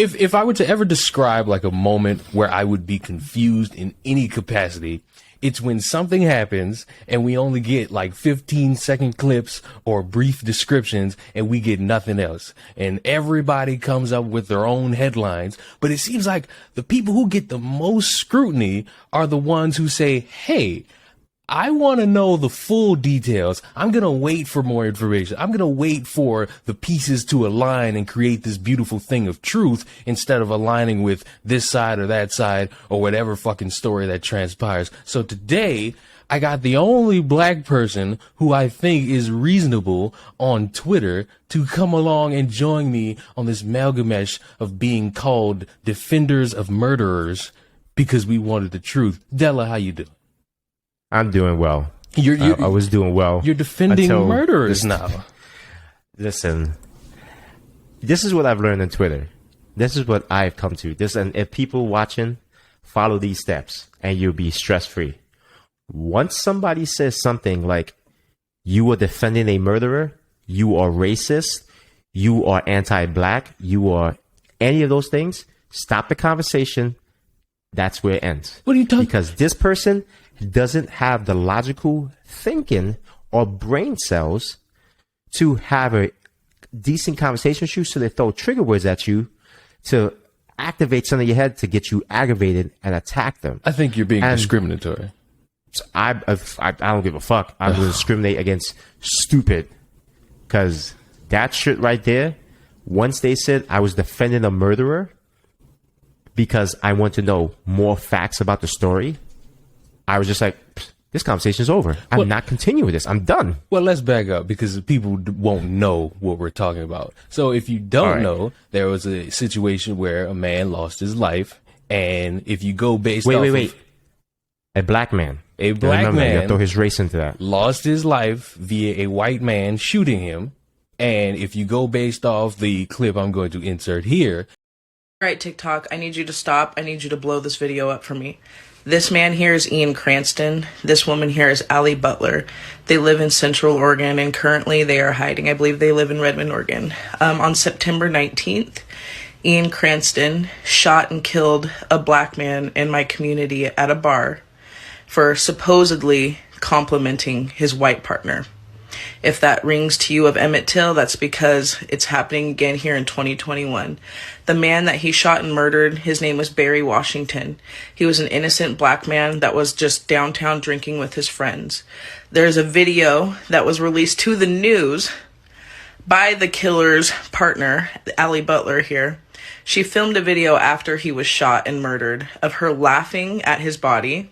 If I were to ever describe like a moment where I would be confused in any capacity, it's when something happens and we only get like 15-second clips or brief descriptions and we get nothing else. And everybody comes up with their own headlines. But it seems like the people who get the most scrutiny are the ones who say, hey, I want to know the full details. I'm going to wait for more information. I'm going to wait for the pieces to align and create this beautiful thing of truth instead of aligning with this side or that side or whatever fucking story that transpires. So today, I got the only black person who I think is reasonable on Twitter to come along and join me on this amalgamation of being called defenders of murderers because we wanted the truth. Della, how you doing? I'm doing well. I was doing well. You're defending murderers now. Listen, this is what I've learned on Twitter. This is what I've come to. And if people watching follow these steps, and you'll be stress free. Once somebody says something like, "You are defending a murderer," "You are racist," "You are anti-black," "You are any of those things," stop the conversation. That's where it ends. What are you talking? Because this person doesn't have the logical thinking or brain cells to have a decent conversation with you, so they throw trigger words at you to activate something in your head to get you aggravated and attack them. I think you're being discriminatory. I don't give a fuck. I'm going to discriminate against stupid, because that shit right there, once they said I was defending a murderer because I want to know more facts about the story, I was just like, this conversation is over. I'm not continuing with this. I'm done. Well, let's back up because people won't know what we're talking about. So if you don't know, there was a situation where a man lost his life. And if you go based off of a black man. A black man. Throw his race into that. Lost his life via a white man shooting him. And if you go based off the clip I'm going to insert here. All right, TikTok, I need you to stop. I need you to blow this video up for me. This man here is Ian Cranston. This woman here is Allie Butler. They live in Central Oregon, and currently they are hiding. I believe they live in Redmond, Oregon. On September 19th, Ian Cranston shot and killed a black man in my community at a bar for supposedly complimenting his white partner. If that rings to you of Emmett Till, that's because it's happening again here in 2021. The man that he shot and murdered, his name was Barry Washington. He was an innocent black man that was just downtown drinking with his friends. There's a video that was released to the news by the killer's partner, Allie Butler here. She filmed a video after he was shot and murdered of her laughing at his body.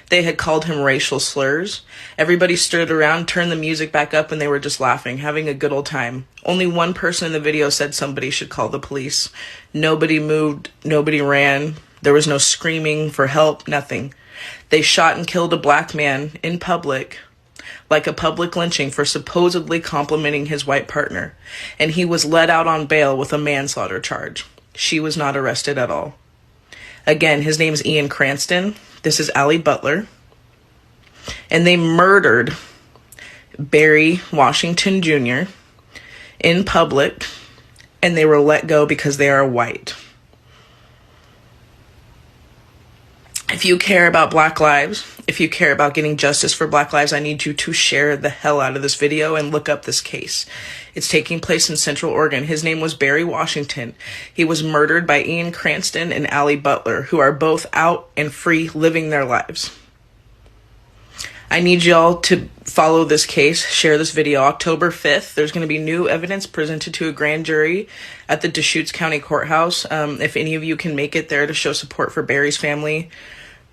They had called him racial slurs. Everybody stood around, turned the music back up, and they were just laughing, having a good old time. Only one person in the video said somebody should call the police. Nobody moved, nobody ran. There was no screaming for help, nothing. They shot and killed a black man in public, like a public lynching, for supposedly complimenting his white partner. And he was let out on bail with a manslaughter charge. She was not arrested at all. Again, his name is Ian Cranston. This is Allie Butler. And they murdered Barry Washington Jr. in public, and they were let go because they are white. If you care about Black lives, if you care about getting justice for Black lives, I need you to share the hell out of this video and look up this case. It's taking place in Central Oregon. His name was Barry Washington. He was murdered by Ian Cranston and Allie Butler, who are both out and free living their lives. I need y'all to follow this case, share this video. October 5th, there's going to be new evidence presented to a grand jury at the Deschutes County Courthouse. If any of you can make it there to show support for Barry's family,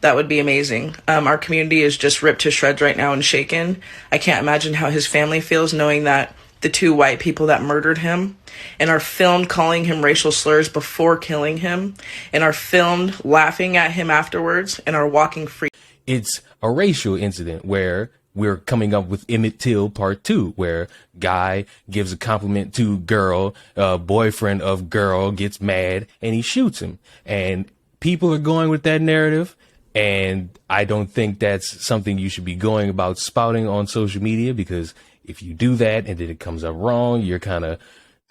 that would be amazing. Our community is just ripped to shreds right now and shaken. I can't imagine how his family feels knowing that the two white people that murdered him and are filmed calling him racial slurs before killing him and are filmed laughing at him afterwards and are walking free. It's a racial incident where we're coming up with Emmett Till Part 2, where guy gives a compliment to girl, boyfriend of girl gets mad and he shoots him. And people are going with that narrative. And I don't think that's something you should be going about spouting on social media, because if you do that and then it comes up wrong, you're kind of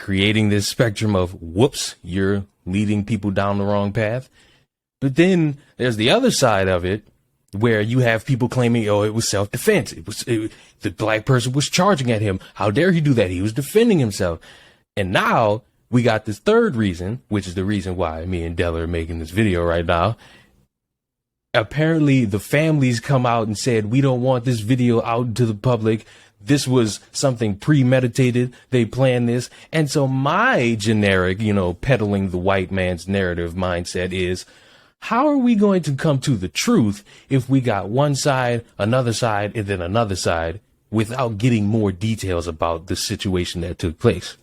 creating this spectrum of, whoops, you're leading people down the wrong path. But then there's the other side of it, where you have people claiming, oh, it was self-defense. The black person was charging at him. How dare he do that? He was defending himself. And now we got this third reason, which is the reason why me and Della are making this video right now. Apparently the families come out and said, we don't want this video out to the public. This was something premeditated. They planned this. And so my generic, peddling the white man's narrative mindset is, how are we going to come to the truth if we got one side, another side, and then another side without getting more details about the situation that took place?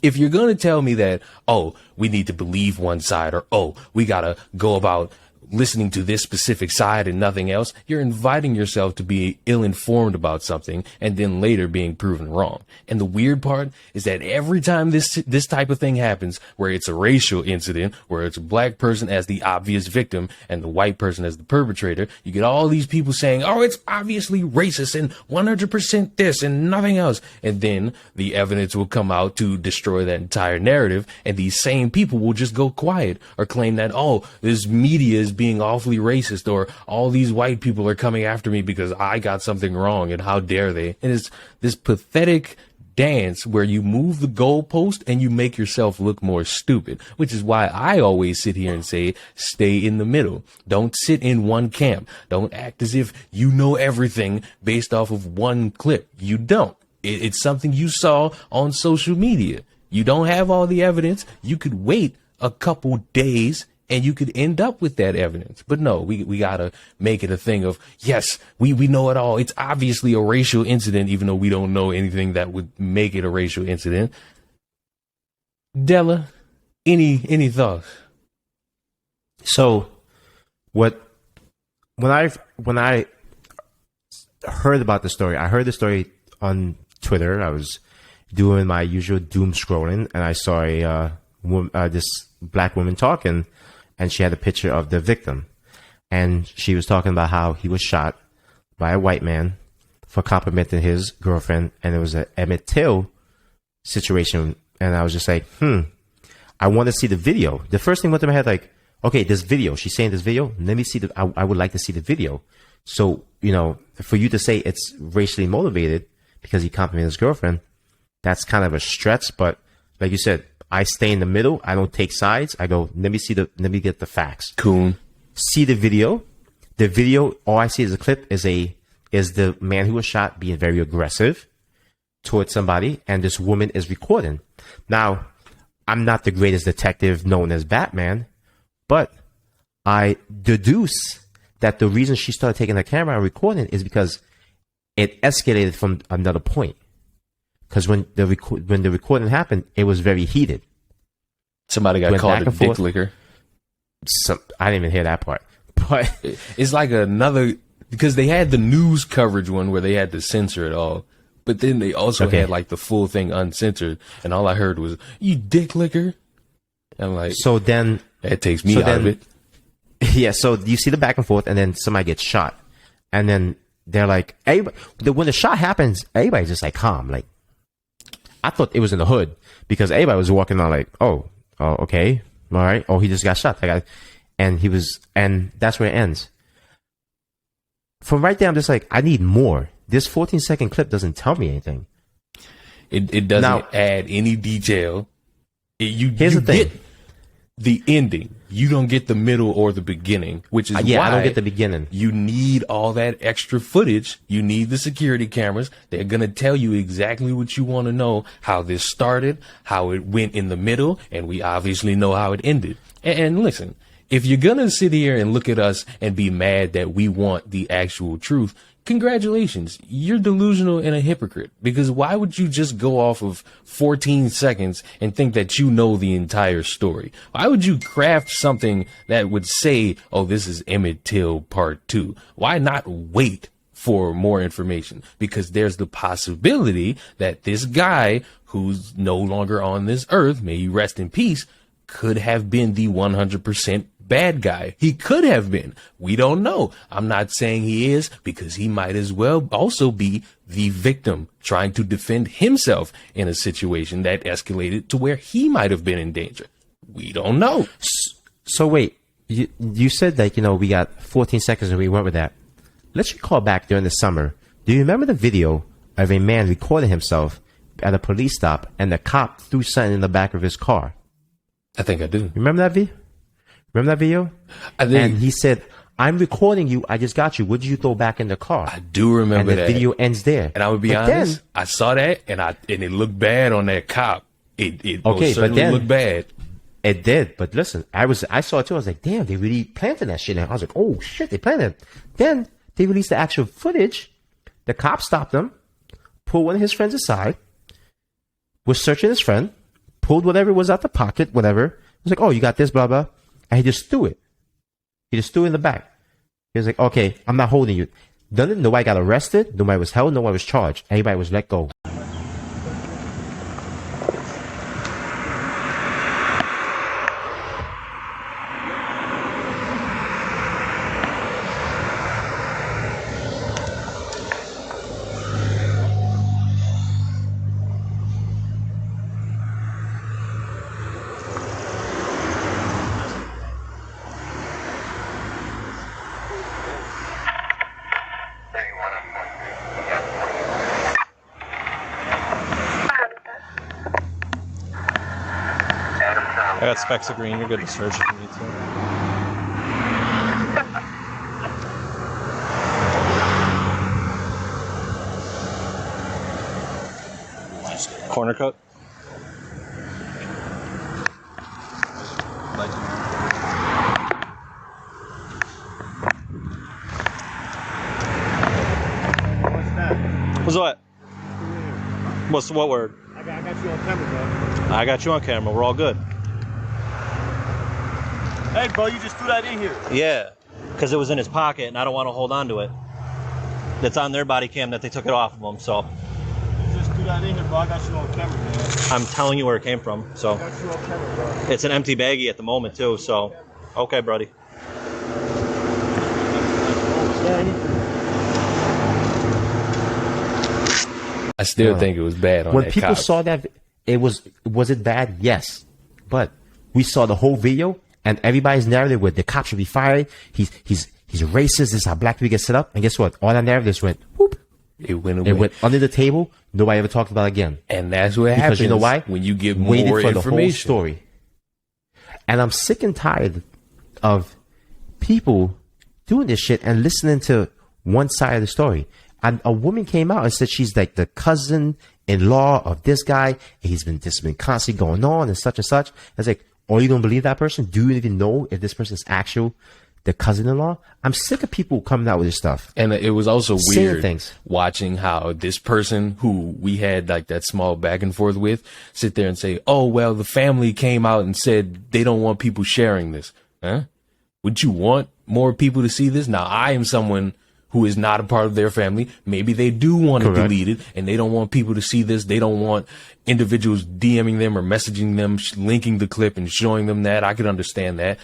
If you're going to tell me that, oh, we need to believe one side, or, oh, we got to go about listening to this specific side and nothing else, you're inviting yourself to be ill-informed about something and then later being proven wrong. And the weird part is that every time this type of thing happens, where it's a racial incident, where it's a black person as the obvious victim and the white person as the perpetrator, you get all these people saying, oh, it's obviously racist and 100% this and nothing else. And then the evidence will come out to destroy that entire narrative, and these same people will just go quiet or claim that, oh, this media is being awfully racist, or all these white people are coming after me because I got something wrong and how dare they. And it's this pathetic dance where you move the goalpost and you make yourself look more stupid, which is why I always sit here and say, stay in the middle. Don't sit in one camp. Don't act as if you know everything based off of one clip. You don't. It's something you saw on social media. You don't have all the evidence. You could wait a couple days and you could end up with that evidence. But no, we gotta make it a thing of, yes, we know it all. It's obviously a racial incident, even though we don't know anything that would make it a racial incident. Della, any thoughts? So when I heard about the story, I heard the story on Twitter. I was doing my usual doom scrolling, and I saw this black woman talking, and she had a picture of the victim, and she was talking about how he was shot by a white man for complimenting his girlfriend, and it was an Emmett Till situation. And I was just like, I want to see the video. The first thing went through my head, like, okay, this video, she's saying this video, let me see I would like to see the video. So, for you to say it's racially motivated because he complimented his girlfriend, that's kind of a stretch. But like you said, I stay in the middle. I don't take sides. I go, let me get the facts. Cool. See the video. The video, all I see as a clip is the man who was shot being very aggressive towards somebody, and this woman is recording. Now, I'm not the greatest detective known as Batman, but I deduce that the reason she started taking the camera and recording is because it escalated from another point. Because when the recording happened, it was very heated. Somebody got called a dick licker. I didn't even hear that part. But it's like another, because they had the news coverage one where they had to censor it all. But then they also had like the full thing uncensored. And all I heard was, you dick licker. I'm like, so then that takes me out of it. Yeah. So you see the back and forth, and then somebody gets shot. And then they're like, when the shot happens, everybody's just like calm. Like, I thought it was in the hood because everybody was walking on like, oh, okay. All right. Oh, he just got shot. And that's where it ends. From right there, I'm just like, I need more. This 14-second clip doesn't tell me anything. It doesn't add any detail. Here's the thing. Get the ending. You don't get the middle or the beginning, which is why I don't get the beginning. You need all that extra footage. You need the security cameras. They're going to tell you exactly what you want to know, how this started, how it went in the middle, and we obviously know how it ended. And listen, if you're going to sit here and look at us and be mad that we want the actual truth, congratulations. You're delusional and a hypocrite, because why would you just go off of 14 seconds and think that you know the entire story? Why would you craft something that would say, oh, this is Emmett Till part 2? Why not wait for more information? Because there's the possibility that this guy who's no longer on this earth, may he rest in peace, could have been the 100% bad guy. He could have been. We don't know. I'm not saying he is, because he might as well also be the victim trying to defend himself in a situation that escalated to where he might have been in danger. We don't know. So wait, you said that, we got 14 seconds and we went with that. Let's recall back during the summer. Do you remember the video of a man recording himself at a police stop and the cop threw something in the back of his car? I think I do. Remember that video? And he said, I'm recording you. I just got you. What did you throw back in the car? I do remember that. And the video ends there. And I would be honest, I saw that and it looked bad on that cop. It certainly looked bad. It did. But listen, I saw it too. I was like, damn, they really planted that shit. And I was like, oh shit, they planted it. Then they released the actual footage. The cop stopped him, pulled one of his friends aside, was searching his friend, pulled whatever was out the pocket, whatever. Was like, oh, you got this, blah, blah. And he just threw it. He just threw it in the back. He was like, okay, I'm not holding you. Nobody got arrested. Nobody was held. Nobody was charged. Everybody was let go. I got specks of green. You're good to search if you need to. Corner cut. What's what? What word? I got you on camera, bro. I got you on camera. We're all good. Hey, bro, you just threw that in here. Yeah, because it was in his pocket, and I don't want to hold on to it. That's on their body cam that they took it off of him, so. You just threw that in here, bro. I got you on camera, man. I'm telling you where it came from, so. I got you on camera, bro. It's an empty baggie at the moment, too, so. Okay, buddy. I still think it was bad on when that people cop. saw that, was it bad? Yes, but we saw the whole video and everybody's narrative with the cop should be fired. He's racist. This is how black people get set up. And guess what? All that narratives went whoop. It went away. It went under the table. Nobody ever talked about it again. And that's what happens. Because you know why? When you get waited more for the whole information. story. And I'm sick and tired of people doing this shit and listening to one side of the story. And a woman came out and said she's like the cousin-in-law of this guy. And this has been constantly going on and such and such. It's like, are you going to believe that person? Do you even know if this person's the cousin-in-law? I'm sick of people coming out with this stuff. And it was also saying weird things. Watching how this person who we had like that small back and forth with sit there and say, oh, well, the family came out and said they don't want people sharing this. Huh? Would you want more people to see this? Now, I am someone who is not a part of their family. Maybe they do want to delete it and they don't want people to see this. They don't want individuals DMing them or messaging them, linking the clip and showing them that. I could understand that.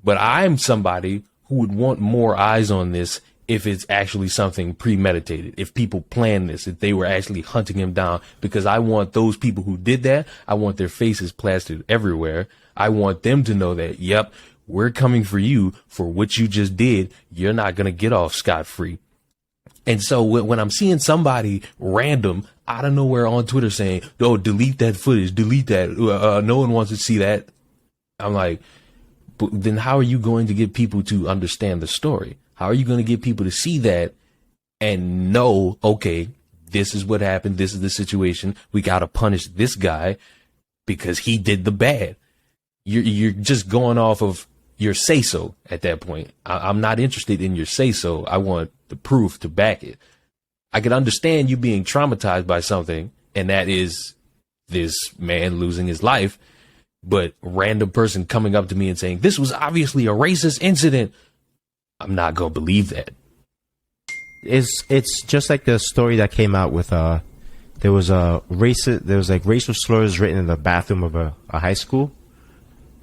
But I'm somebody who would want more eyes on this if it's actually something premeditated, if people plan this, if they were actually hunting him down, because I want those people who did that, I want their faces plastered everywhere. I want them to know that, yep, we're coming for you for what you just did. You're not going to get off scot-free. And so when I'm seeing somebody random out of nowhere on Twitter saying, oh, delete that footage, delete that. No one wants to see that. I'm like, but then how are you going to get people to understand the story? How are you going to get people to see that and know, okay, this is what happened. This is the situation. We got to punish this guy because he did the bad. You're just going off of your say so at that point. I'm not interested in your say so. I want the proof to back it. I can understand you being traumatized by something, and that is this man losing his life. But random person coming up to me and saying, this was obviously a racist incident, I'm not going to believe that. It's just like the story that came out with there was like racial slurs written in the bathroom of a high school.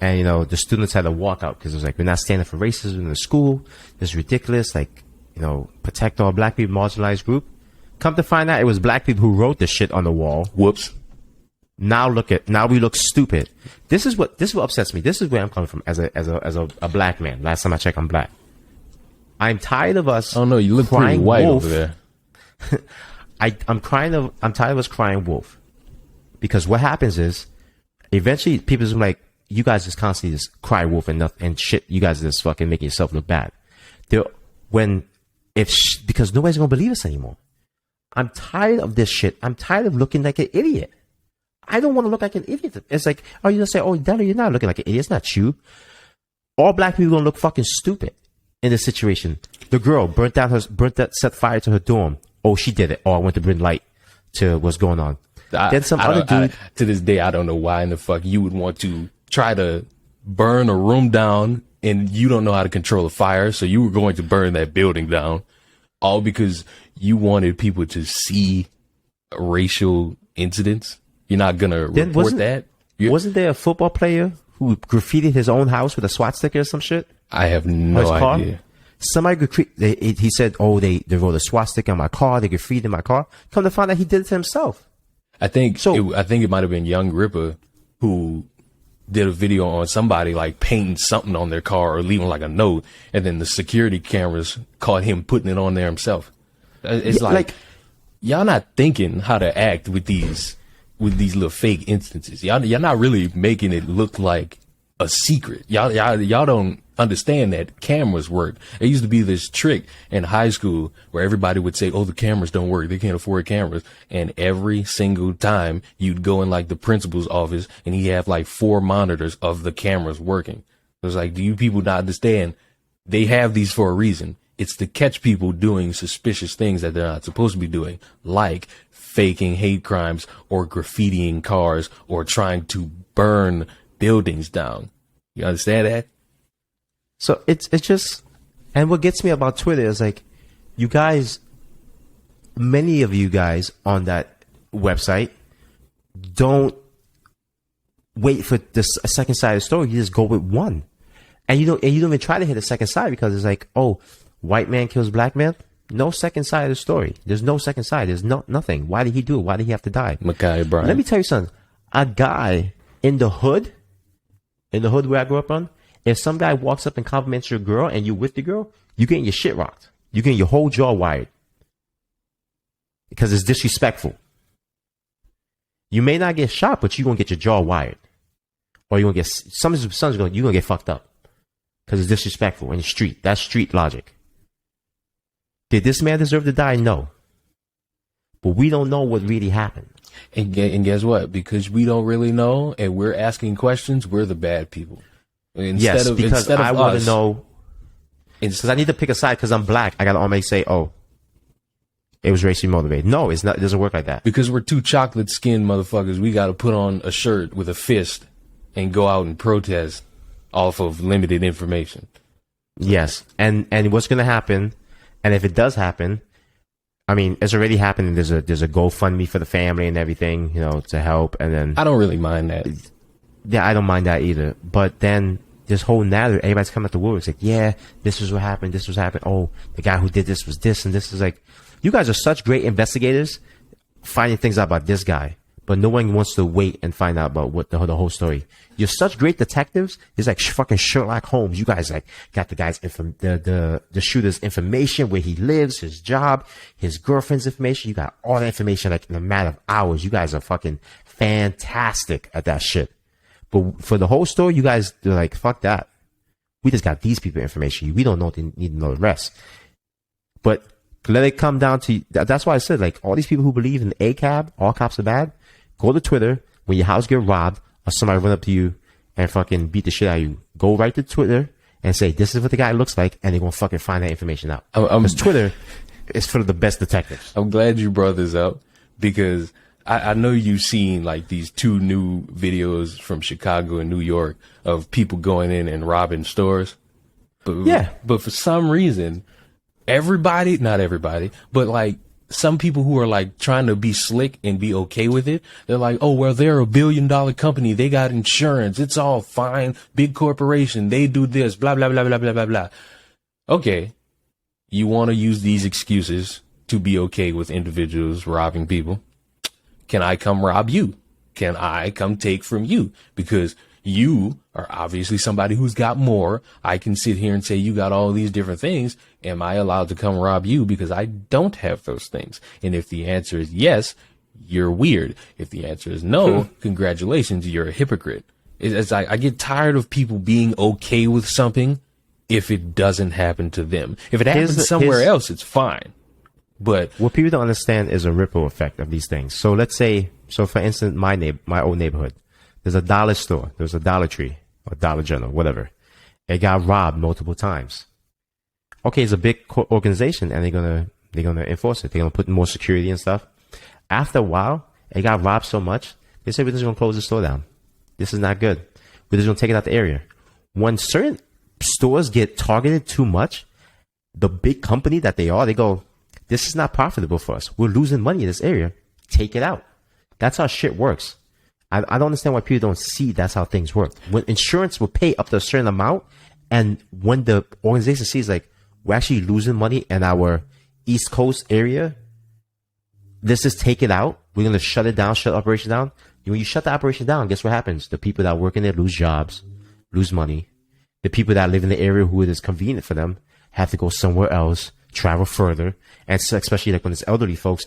And, the students had to walk out because it was like, we're not standing for racism in the school. This is ridiculous. Like, protect all black people, marginalized group. Come to find out, it was black people who wrote this shit on the wall. Whoops. Now we look stupid. This is what upsets me. This is where I'm coming from as a black man. Last time I checked, I'm black. I'm tired of us. Oh no, you look pretty crying white wolf. over there. I'm tired of us crying wolf. Because what happens is, eventually people's like, you guys just constantly just cry wolf and shit. You guys just fucking making yourself look bad. Because nobody's gonna believe us anymore. I'm tired of this shit. I'm tired of looking like an idiot. I don't want to look like an idiot. It's like, oh, you gonna say, oh, Della, you're not looking like an idiot. It's not you. All black people gonna look fucking stupid in this situation. The girl set fire to her dorm. Oh, she did it. Oh, I went to bring light to what's going on. Then some other dude. To this day, I don't know why in the fuck you would want to try to burn a room down and you don't know how to control a fire. So you were going to burn that building down all because you wanted people to see racial incidents. You're not going to report that? Wasn't there a football player who graffitied his own house with a SWAT sticker or some shit? I have no idea. Somebody he said, oh, they wrote a SWAT sticker on my car. They graffitied my car. Come to find out he did it to himself. I think it might have been Young Ripper who did a video on somebody like painting something on their car or leaving like a note. And then the security cameras caught him putting it on there himself. It's like y'all not thinking how to act with these little fake instances. Y'all not really making it look like a secret. Y'all don't understand that cameras work. There used to be this trick in high school where everybody would say, oh, the cameras don't work. They can't afford cameras. And every single time you'd go in like the principal's office and he have like 4 monitors of the cameras working. It was like, do you people not understand? They have these for a reason. It's to catch people doing suspicious things that they're not supposed to be doing, like faking hate crimes or graffitiing cars or trying to burn buildings down. You understand that? So it's just, and what gets me about Twitter is like, many of you guys on that website don't wait for a second side of the story. You just go with one, and you don't even try to hit a second side because it's like, oh, white man kills black man. No second side of the story. There's no second side. There's nothing. Why did he do it? Why did he have to die? Mackay Brian. Let me tell you something. A guy in the hood where I grew up on, if some guy walks up and compliments your girl and you with the girl, you getting your shit rocked. You getting your whole jaw wired. Because it's disrespectful. You may not get shot, but you're going to get your jaw wired. Or you're going to you're going to get fucked up. Because it's disrespectful in the street. That's street logic. Did this man deserve to die? No. But we don't know what really happened. And guess what? Because we don't really know and we're asking questions, we're the bad people. Because I want to know. Because I need to pick a side because I'm black. I got to always say, oh, it was racially motivated. No, it's not. It doesn't work like that. Because we're 2 chocolate skinned motherfuckers. We got to put on a shirt with a fist and go out and protest off of limited information. Yes. And what's going to happen, and if it does happen, I mean, it's already happening. There's a GoFundMe for the family and everything, to help. And then I don't really mind that. Yeah, I don't mind that either. But then this whole narrative, everybody's coming at the word. It's like, yeah, this is what happened. This was happened. Oh, the guy who did this was this, and this is like, you guys are such great investigators, finding things out about this guy, but no one wants to wait and find out about what the whole story. You're such great detectives. It's like fucking Sherlock Holmes. You guys like got the guy's the shooter's information, where he lives, his job, his girlfriend's information. You got all the information like in a matter of hours. You guys are fucking fantastic at that shit. But for the whole story, you guys are like, fuck that. We just got these people information. We don't know. They need to know the rest. But let it come down to, that's why I said, like, all these people who believe in ACAB, all cops are bad, go to Twitter when your house get robbed or somebody run up to you and fucking beat the shit out of you. Go right to Twitter and say, this is what the guy looks like, and they're going to fucking find that information out. Because Twitter is for the best detectives. I'm glad you brought this up because I know you've seen like these 2 new videos from Chicago and New York of people going in and robbing stores. But, yeah. But for some reason, not everybody, but like some people who are like trying to be slick and be okay with it, they're like, oh, well, they're $1 billion company. They got insurance. It's all fine. Big corporation. They do this, blah, blah, blah, blah, blah, blah, blah. Okay. You want to use these excuses to be okay with individuals robbing people? Can I come rob you? Can I come take from you? Because you are obviously somebody who's got more. I can sit here and say you got all these different things. Am I allowed to come rob you because I don't have those things? And if the answer is yes, you're weird. If the answer is no, congratulations, you're a hypocrite. It's like I get tired of people being okay with something if it doesn't happen to them. If it happens somewhere else, it's fine. But what people don't understand is a ripple effect of these things. So let's say, for instance, my old neighborhood, there's a dollar store, there's a Dollar Tree or Dollar General, whatever. It got robbed multiple times. Okay, it's a big organization, and they're gonna enforce it. They're gonna put more security and stuff. After a while, it got robbed so much, they said we're just gonna close the store down. This is not good. We're just gonna take it out the area. When certain stores get targeted too much, the big company that they are, they go, this is not profitable for us. We're losing money in this area. Take it out. That's how shit works. I don't understand why people don't see that's how things work. When insurance will pay up to a certain amount, and when the organization sees like we're actually losing money in our East Coast area, let's just take it out. We're gonna shut it down, shut the operation down. When you shut the operation down, guess what happens? The people that work in there lose jobs, lose money. The people that live in the area who it is convenient for them have to go somewhere else, travel further, and so especially like when it's elderly folks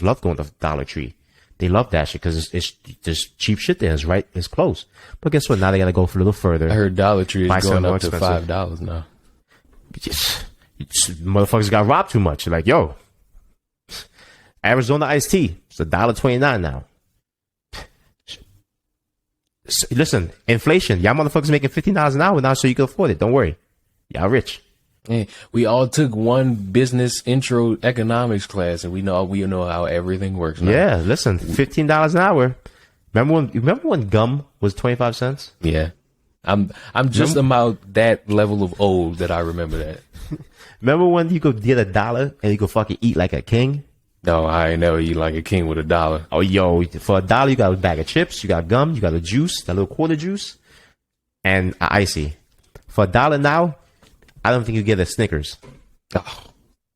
love going to Dollar Tree. They love that shit because it's just cheap shit there. It's close. But guess what? Now they got to go for a little further. I heard Dollar Tree is going up to expensive. $5 now. Motherfuckers got robbed too much. Like, yo, Arizona iced tea, it's $1.29 now. Listen, inflation. Y'all motherfuckers making $15 an hour now, so you can afford it. Don't worry, y'all rich. Hey, we all took one business intro economics class, and we know how everything works now. Yeah, listen, $15 an hour. Remember when gum was 25 cents? Yeah, I'm just about that level of old that I remember that. Remember when you could get $1 and you could fucking eat like a king? No, I ain't never eat like a king with $1. Oh, yo, for $1 you got a bag of chips, you got gum, you got a juice, that little quarter juice, and an icy. For $1 now, I don't think you get a Snickers. Oh,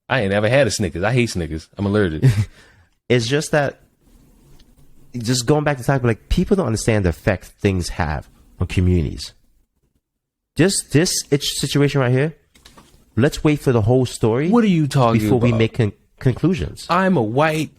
I ain't never had a Snickers. I hate Snickers. I'm allergic. It's just that, just going back to talk, like people don't understand the effect things have on communities. Just this situation right here. Let's wait for the whole story. What are you talking before about? we make conclusions? I'm a white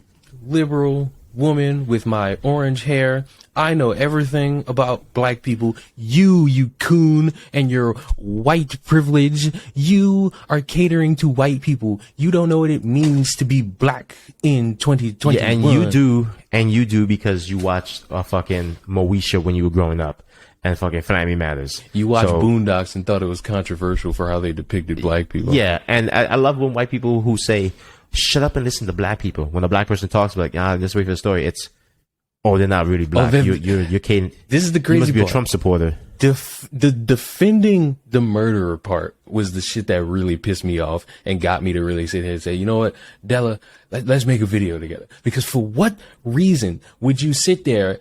liberal woman with my orange hair. I know everything about black people. You coon, and your white privilege. You are catering to white people. You don't know what it means to be black in 2021. Yeah, and you do because you watched fucking Moesha when you were growing up, and fucking Family Matters. You watched Boondocks and thought it was controversial for how they depicted black people. Yeah, and I love when white people who say, shut up and listen to black people. When a black person talks, like, just wait for the story. It's, oh, they're not really black. You're kidding. This is the crazy part. You must be a Trump supporter. The defending the murderer part was the shit that really pissed me off and got me to really sit here and say, you know what, Della, let's make a video together. Because for what reason would you sit there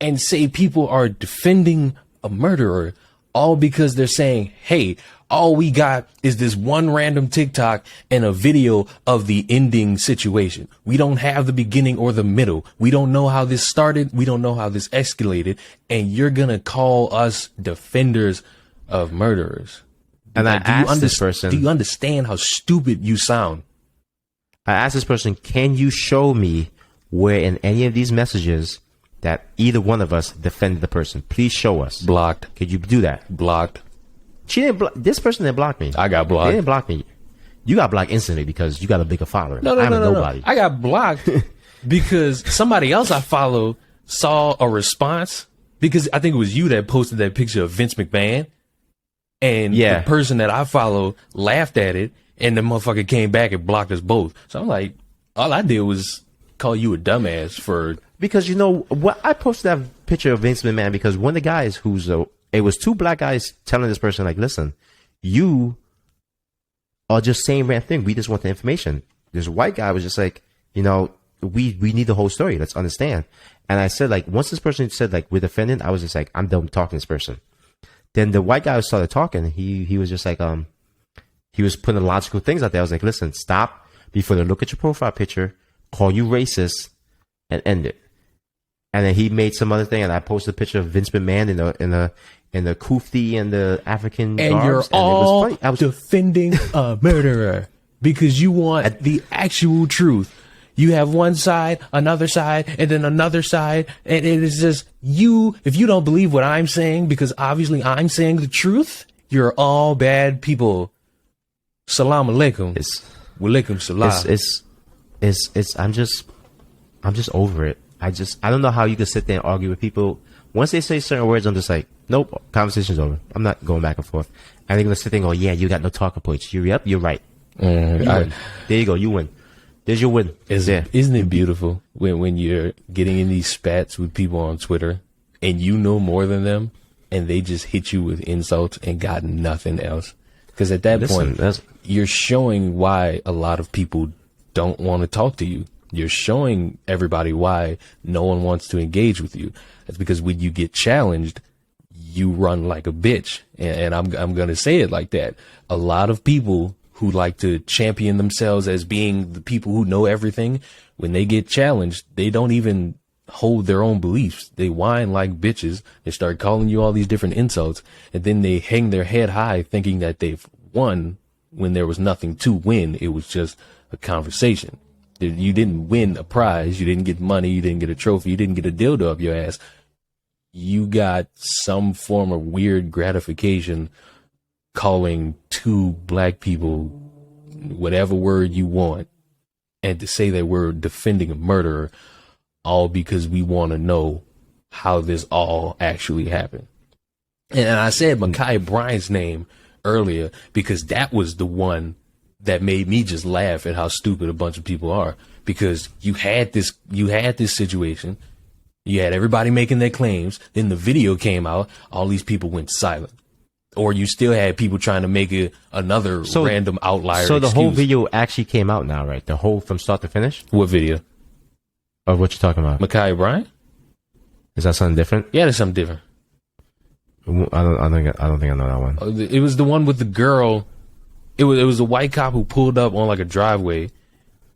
and say people are defending a murderer all because they're saying, hey, all we got is this one random TikTok and a video of the ending situation. We don't have the beginning or the middle. We don't know how this started. We don't know how this escalated. And you're going to call us defenders of murderers. And I asked this person, do you understand how stupid you sound? I asked this person, can you show me where in any of these messages that either one of us defended the person? Please show us. Blocked. Could you do that? Blocked. She didn't. This person didn't block me. I got blocked. They didn't block me. You got blocked instantly because you got a bigger following. No, I'm nobody. I got blocked because somebody else I follow saw a response, because I think it was you that posted that picture of Vince McMahon, and the person that I follow laughed at it, and the motherfucker came back and blocked us both. So I'm like, all I did was call you a dumbass for, because you know what, I posted that picture of Vince McMahon because one of the guys it was two black guys telling this person, like, listen, you are just saying random thing. We just want the information. This white guy was just like, You know, we need the whole story. Let's understand. And I said, like, once this person said, like, we're defending, I was just like, I'm done talking to this person. Then the white guy started talking. He was just like, he was putting logical things out there. I was like, listen, stop before they look at your profile picture, call you racist, and end it. And then he made some other thing, and I posted a picture of Vince McMahon in the kufi and the African And garbs, you're and all it was funny. I was defending a murderer because you want the actual truth. You have one side, another side, and then another side, and it is just you. If you don't believe what I'm saying, because obviously I'm saying the truth, you're all bad people. Salam alaikum. Walaikum salam. I'm just over it. I don't know how you can sit there and argue with people. Once they say certain words, I'm just like, nope, conversation's over. I'm not going back and forth. And they're gonna sit there and go, yeah, you got no talking points. Yep, you're right. There you go, you win. There's your win. Isn't it beautiful when you're getting in these spats with people on Twitter and you know more than them and they just hit you with insults and got nothing else? Because at that point, you're showing why a lot of people don't want to talk to you. You're showing everybody why no one wants to engage with you. That's because when you get challenged, you run like a bitch. And I'm going to say it like that. A lot of people who like to champion themselves as being the people who know everything, when they get challenged, they don't even hold their own beliefs. They whine like bitches. They start calling you all these different insults, and then they hang their head high thinking that they've won when there was nothing to win. It was just a conversation. You didn't win a prize. You didn't get money. You didn't get a trophy. You didn't get a dildo up your ass. You got some form of weird gratification calling two black people whatever word you want, and to say that we're defending a murderer, all because we want to know how this all actually happened. And I said Ma'Khia Bryant's name earlier because that was the one that made me just laugh at how stupid a bunch of people are. Because you had this situation, you had everybody making their claims, then the video came out, all these people went silent. Or you still had people trying to make it another random outlier. So the excuse. whole video actually came out now, right? The whole from start to finish? What video? Of what you're talking about? Ma'Khia Bryant? Is that something different? Yeah, there's something different. I don't think I know that one. It was the one with the girl. It was a white cop who pulled up on like a driveway,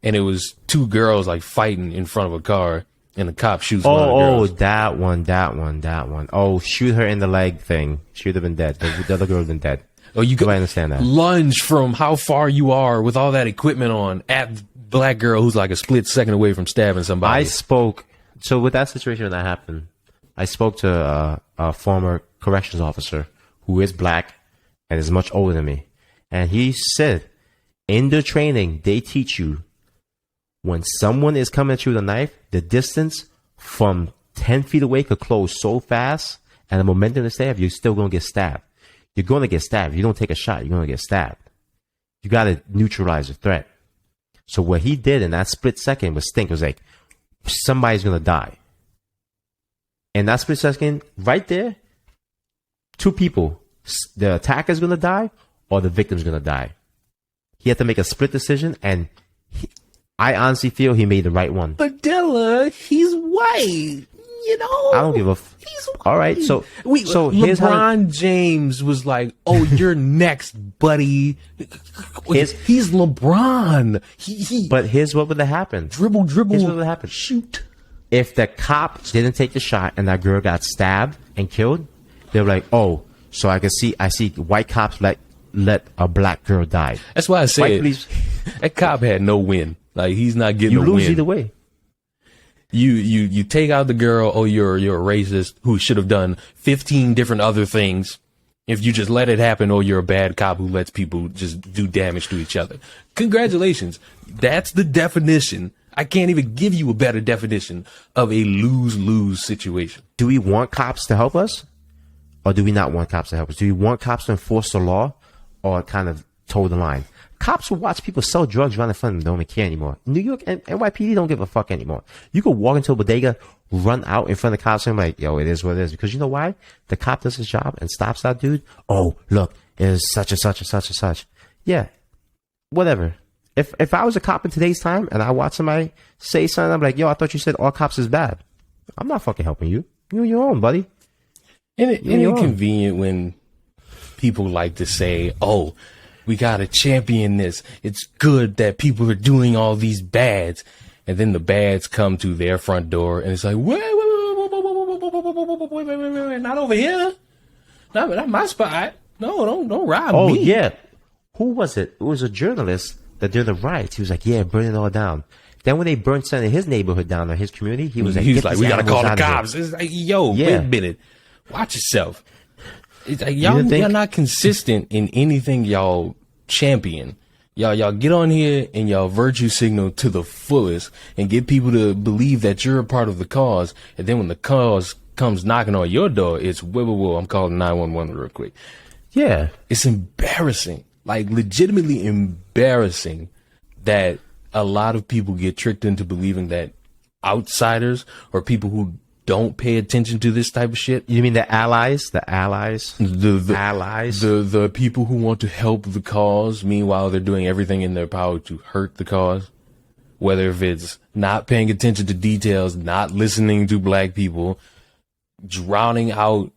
and it was two girls like fighting in front of a car, and the cop shoots one of the girls. Oh, that one. Oh, shoot her in the leg thing. She would have been dead. The other girl would have been dead. Oh, you could understand that. Lunge from how far you are with all that equipment on at black girl who's like a split second away from stabbing somebody. So with that situation that happened, I spoke to a former corrections officer who is black and is much older than me. And he said, in the training, they teach you when someone is coming at you with a knife, the distance from 10 feet away could close so fast, and the momentum to stab, you're still going to get stabbed. You're going to get stabbed. If you don't take a shot, you're going to get stabbed. You got to neutralize the threat. So what he did in that split second was think. It was like, somebody's going to die. And that split second, right there, two people, the attacker's going to die or the victim's going to die. He had to make a split decision, and I honestly feel he made the right one. But Della, he's white. You know, I don't give a. He's white. All right, so here's LeBron James was like, "Oh, you're next, buddy." He's LeBron. But here's what would have happened. Dribble. Here's what would have happened. Shoot. If the cop didn't take the shot and that girl got stabbed and killed, they were like, "Oh, so I see white cops let a black girl die." That's why I say that cop had no win. Like, he's not getting a win. You lose either way. You take out the girl. Oh, you're a racist who should have done 15 different other things. If you just let it happen, or you're a bad cop who lets people just do damage to each other. Congratulations. That's the definition. I can't even give you a better definition of a lose-lose situation. Do we want cops to help us, or do we not want cops to help us? Do we want cops to enforce the law, or kind of toe the line? Cops will watch people sell drugs right in front of them. Don't even care anymore. New York and NYPD don't give a fuck anymore. You could walk into a bodega, run out in front of the cops, and be like, "Yo, it is what it is." Because you know why? The cop does his job and stops that dude. Oh, look, it is such and such and such and such. Yeah, whatever. If I was a cop in today's time and I watch somebody say something, I'm like, yo, I thought you said all cops is bad. I'm not fucking helping you. You're your own, buddy. And it's inconvenient when people like to say, oh, we got to champion this. It's good that people are doing all these bads. And then the bads come to their front door and it's like, wait, not over here. Not my spot. No, don't rob me. Oh, yeah. Who was it? It was a journalist that during the riots, he was like, yeah, burn it all down. Then when they burned something in his neighborhood down or his community, he was like, we got to call the cops. It's like, yo, Yeah. wait a minute. Watch yourself. It's like, y'all not consistent in anything y'all champion. Y'all get on here and y'all virtue signal to the fullest and get people to believe that you're a part of the cause. And then when the cause comes knocking on your door, it's whoa, I'm calling 911 real quick. Yeah. It's embarrassing, like legitimately embarrassing that a lot of people get tricked into believing that outsiders or people who don't pay attention to this type of shit. You mean the allies? The allies? The allies? The people who want to help the cause, meanwhile they're doing everything in their power to hurt the cause. Whether if it's not paying attention to details, not listening to black people, drowning out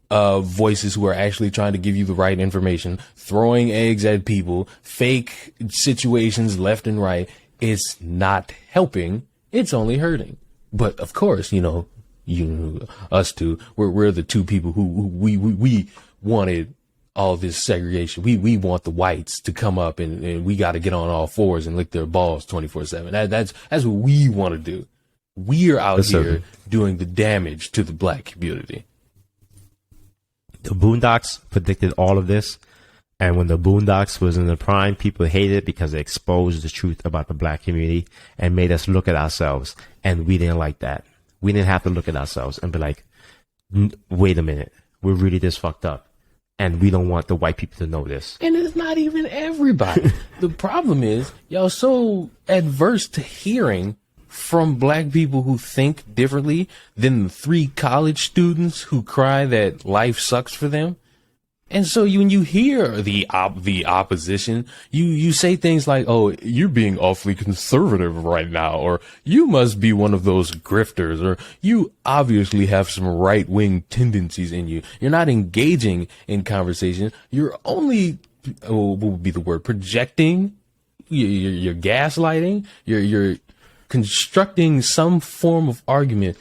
voices who are actually trying to give you the right information, throwing eggs at people, fake situations left and right. It's not helping. It's only hurting. But of course, us two, we're the two people who we wanted all this segregation. We want the whites to come up and we got to get on all fours and lick their balls 24/7. That's what we want to do. We are out here doing the damage to the black community. The Boondocks predicted all of this. And when the Boondocks was in the prime, people hated it because it exposed the truth about the black community and made us look at ourselves. And we didn't like that. We didn't have to look at ourselves and be like, wait a minute, we're really this fucked up. And we don't want the white people to know this. And it's not even everybody. The problem is y'all so adverse to hearing from black people who think differently than the 3 college students who cry that life sucks for them. And so when you hear the opposition, you say things like, oh, you're being awfully conservative right now, or you must be one of those grifters, or you obviously have some right-wing tendencies in you. You're not engaging in conversation. You're only, what would be the word, projecting, you're gaslighting, you're constructing some form of argument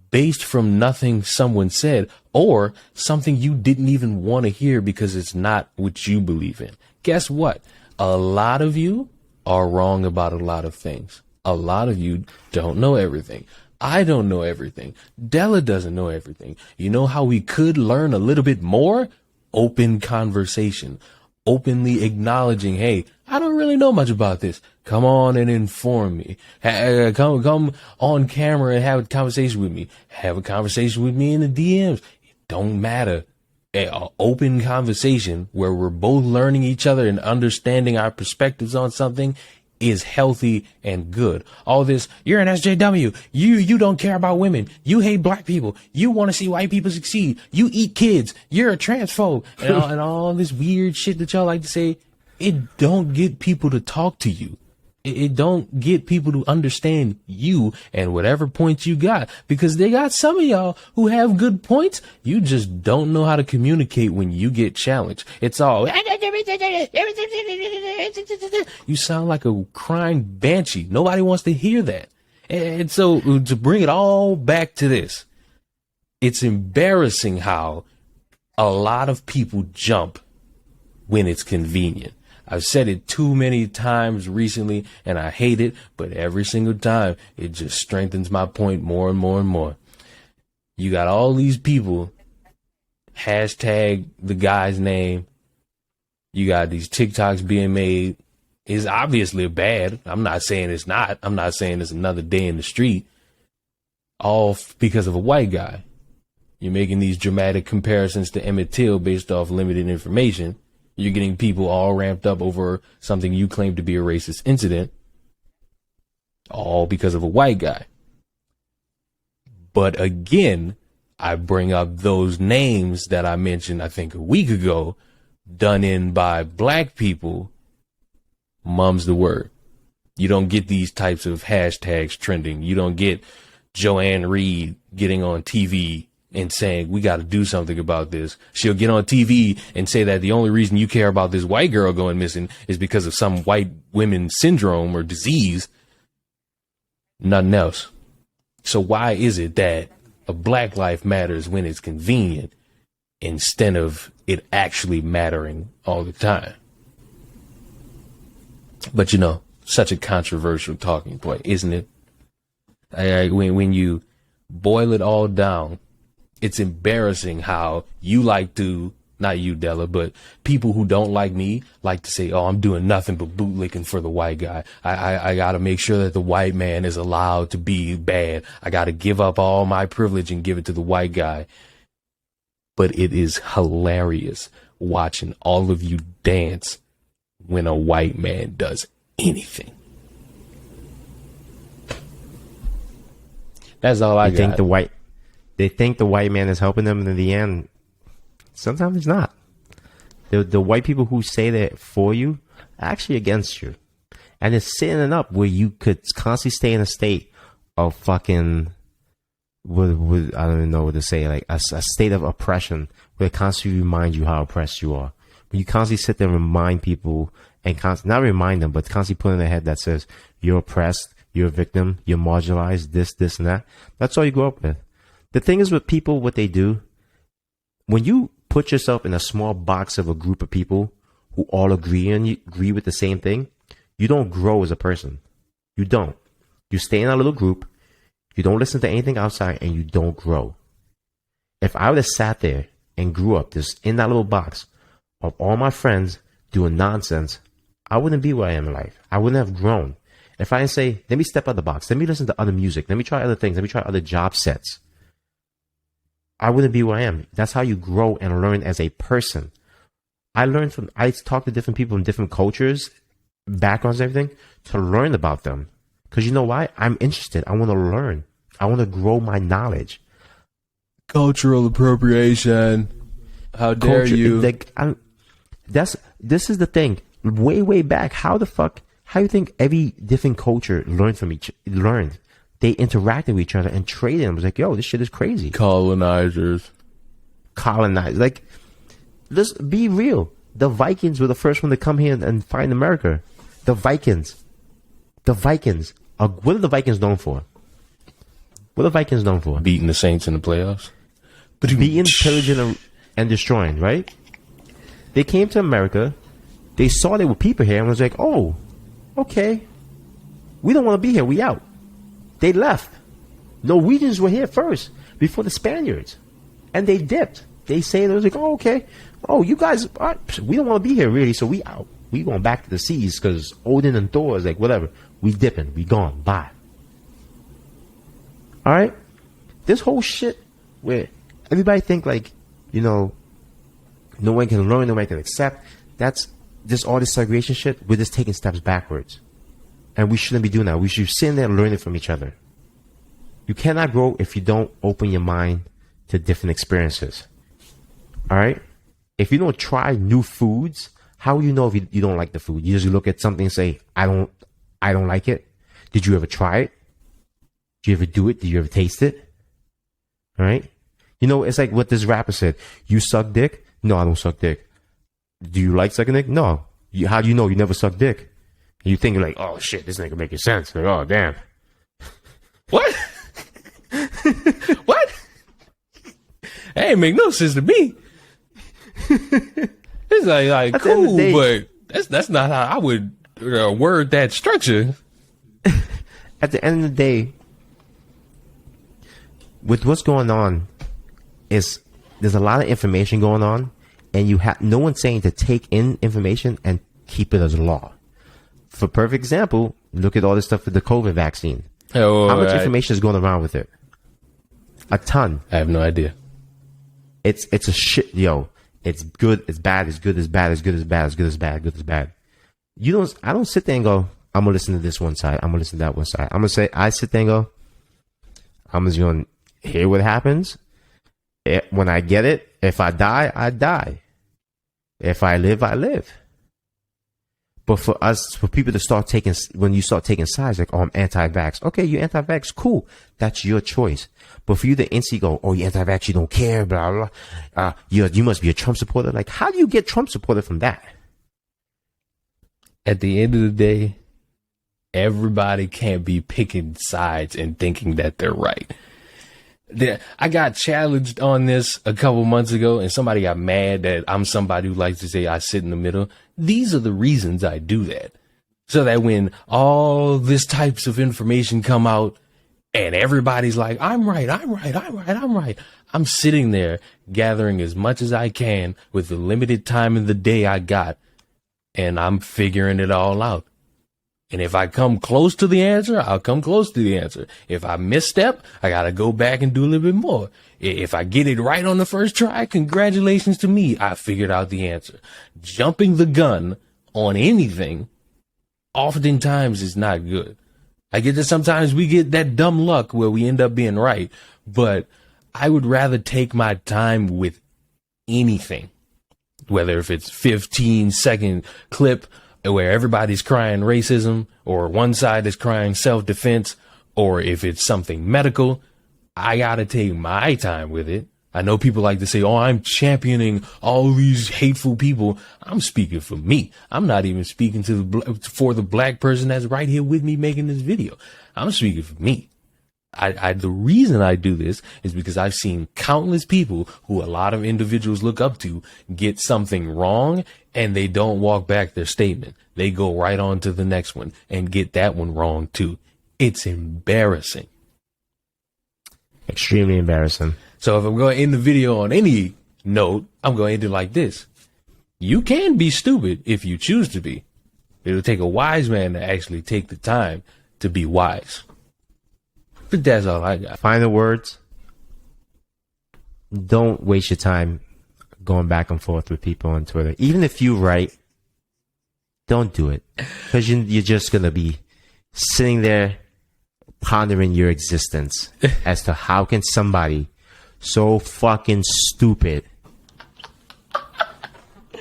based from nothing someone said or something you didn't even want to hear because it's not what you believe in. Guess what? A lot of you are wrong about a lot of things. A lot of you don't know everything. I don't know everything. Della doesn't know everything. You know how we could learn a little bit more? Open conversation. Openly acknowledging, hey, I don't really know much about this. Come on and inform me. Come on camera and have a conversation with me. Have a conversation with me in the DMs. It don't matter. An open conversation where we're both learning each other and understanding our perspectives on something is healthy and good. All this, you're an SJW. You don't care about women. You hate black people. You want to see white people succeed. You eat kids. You're a transphobe. And all this weird shit that y'all like to say. It don't get people to talk to you. It don't get people to understand you and whatever points you got, because they got some of y'all who have good points. You just don't know how to communicate when you get challenged. It's all, you sound like a crying banshee. Nobody wants to hear that. And so to bring it all back to this, it's embarrassing how a lot of people jump when it's convenient. I've said it too many times recently and I hate it, but every single time it just strengthens my point more and more and more. You got all these people, hashtag the guy's name. You got these TikToks being made. It's obviously bad. I'm not saying it's not. I'm not saying it's another day in the street. All because of a white guy. You're making these dramatic comparisons to Emmett Till based off limited information. You're getting people all ramped up over something you claim to be a racist incident, all because of a white guy. But again, I bring up those names that I mentioned, I think a week ago, done in by black people Mum's the word. You don't get these types of hashtags trending. You don't get Joanne Reed getting on TV and saying, we got to do something about this. She'll get on TV and say that the only reason you care about this white girl going missing is because of some white women syndrome or disease. Nothing else. So why is it that a black life matters when it's convenient instead of it actually mattering all the time? But you know, such a controversial talking point, isn't it? When you boil it all down, it's embarrassing how you like to, not you, Della, but people who don't like me like to say, oh, I'm doing nothing but bootlicking for the white guy. I got to make sure that the white man is allowed to be bad. I got to give up all my privilege and give it to the white guy. But it is hilarious watching all of you dance when a white man does anything. That's all I got. They think the white man is helping them, and in the end, sometimes it's not. The white people who say they're for you are actually against you. And it's setting up where you could constantly stay in a state of fucking, I don't even know what to say, like a state of oppression where it constantly reminds you how oppressed you are. When you constantly sit there and remind people, and not remind them, but constantly put in their head that says, you're oppressed, you're a victim, you're marginalized, this, and that. That's all you grow up with. The thing is with people, what they do, when you put yourself in a small box of a group of people who all agree with the same thing, you don't grow as a person. You don't. You stay in a little group, you don't listen to anything outside, and you don't grow. If I would have sat there and grew up just in that little box of all my friends doing nonsense, I wouldn't be where I am in life. I wouldn't have grown. If I didn't say, let me step out of the box, let me listen to other music, let me try other things, let me try other job sets, I wouldn't be where I am. That's how you grow and learn as a person. I talk to different people from different cultures, backgrounds, and everything, to learn about them. Because you know why? I'm interested. I want to learn. I want to grow my knowledge. Cultural appropriation. How dare you? This is the thing. Way back, how you think every different culture learned? They interacted with each other and traded. It was like, yo, this shit is crazy. Colonized. Like, let's be real. The Vikings were the first one to come here and find America. The Vikings. What are the Vikings known for? Beating the Saints in the playoffs. Beating, pillaging, and destroying, right? They came to America. They saw there were people here and was like, oh, okay. We don't want to be here. We out. They left. Norwegians were here first before the Spaniards. And they dipped. They say, they was like, oh, okay. Oh, you guys, we don't want to be here really, so we out. We going back to the seas because Odin and Thor is like, whatever. We dipping. We gone. Bye. All right? This whole shit where everybody think like, you know, no one can learn, no one can accept. That's just all this segregation shit. We're just taking steps backwards. And we shouldn't be doing that. We should sit there and learn it from each other. You cannot grow if you don't open your mind to different experiences. All right? If you don't try new foods, how will you know if you don't like the food? You just look at something and say, I don't like it. Did you ever try it? Did you ever do it? Did you ever taste it? All right? You know, it's like what this rapper said. You suck dick? No, I don't suck dick. Do you like sucking dick? No. How do you know you never suck dick? And you think like, oh shit, this nigga making sense. Like, oh damn. What? What? That ain't make no sense to me. It's like cool, but that's not how I would word that structure. At the end of the day, with what's going on, is there's a lot of information going on, and you have no one saying to take in information and keep it as law. For perfect example, look at all this stuff with the COVID vaccine. How much information is going around with it? A ton. I have no idea. It's a shit, yo. It's good, it's bad, it's good, it's bad, it's good, it's bad, it's good, it's bad, good, it's bad. I don't sit there and go, I'm gonna listen to this one side, I'm gonna listen to that one side. I sit there and go, I'm just gonna hear what happens. When I get it, if I die, I die. If I live, I live. But for people to start taking, when you start taking sides, like, oh, I'm anti-vax. Okay, you're anti-vax. Cool. That's your choice. But for you to instantly go, oh, you're anti-vax, you don't care, blah, blah. You must be a Trump supporter. Like, how do you get Trump supporter from that? At the end of the day, everybody can't be picking sides and thinking that they're right. I got challenged on this a couple months ago, and somebody got mad that I'm somebody who likes to say I sit in the middle. These are the reasons I do that. So that when all this types of information come out and everybody's like, I'm right, I'm sitting there gathering as much as I can with the limited time in the day I got, and I'm figuring it all out. And if I come close to the answer, I'll come close to the answer. If I misstep, I got to go back and do a little bit more. If I get it right on the first try, congratulations to me. I figured out the answer. Jumping the gun on anything oftentimes is not good. I get that sometimes we get that dumb luck where we end up being right, but I would rather take my time with anything, whether if it's 15-second clip where everybody's crying racism, or one side is crying self-defense, or if it's something medical, I gotta take my time with it. I know people like to say, oh, I'm championing all these hateful people. I'm speaking for me. I'm not even speaking for the black person that's right here with me making this video. I'm speaking for me. The reason I do this is because I've seen countless people who a lot of individuals look up to get something wrong, and they don't walk back their statement. They go right on to the next one and get that one wrong too. It's embarrassing. Extremely embarrassing. So if I'm going to end the video on any note, I'm going to end it like this. You can be stupid if you choose to be. It'll take a wise man to actually take the time to be wise. But that's all I got. Final words. Don't waste your time going back and forth with people on Twitter. Even if you're right, don't do it. Because you're just going to be sitting there pondering your existence as to how can somebody so fucking stupid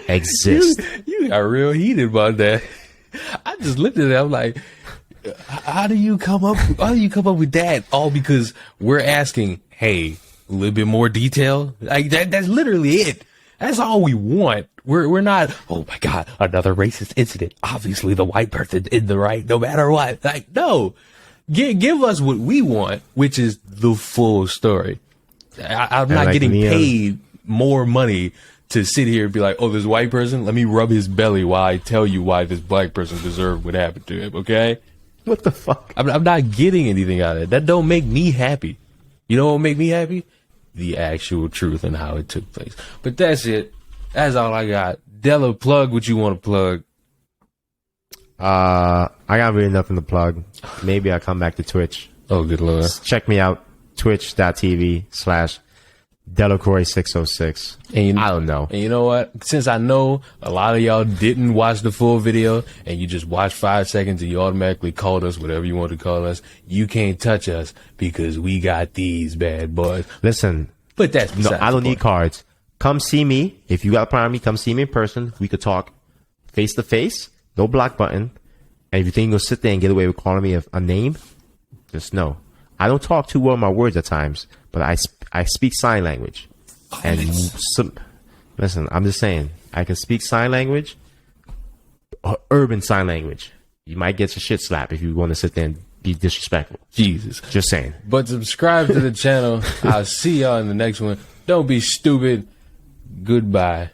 exist. You got real heated about that. I just looked at it. I'm like, how do you come up with that? All because we're asking, hey, a little bit more detail. Like that's literally it. That's all we want. We're not, oh my God, another racist incident. Obviously the white person is the right, no matter what. Like, no. Give us what we want, which is the full story. I'm not like getting paid more money to sit here and be like, oh, this white person, let me rub his belly while I tell you why this black person deserved what happened to him, okay? What the fuck? I'm not getting anything out of it. That don't make me happy. You know what make me happy? The actual truth and how it took place. But that's it. That's all I got. Della, plug what you want to plug. I got really nothing to plug. Maybe I'll come back to Twitch. Oh, good Lord. Check me out. Twitch.tv/Delacroix606. And I don't know. And you know what? Since I know a lot of y'all didn't watch the full video and you just watched 5 seconds and you automatically called us whatever you want to call us, you can't touch us because we got these bad boys. Listen. But that's no, I don't need cards. Come see me. If you got a problem with me, come see me in person. We could talk face to face. No block button. And if you think you'll sit there and get away with calling me a name, just know. I don't talk too well my words at times, but I speak sign language. And listen, I'm just saying, I can speak sign language or urban sign language. You might get your shit slapped if you want to sit there and be disrespectful. Jesus. Just saying. But subscribe to the channel. I'll see y'all in the next one. Don't be stupid. Goodbye.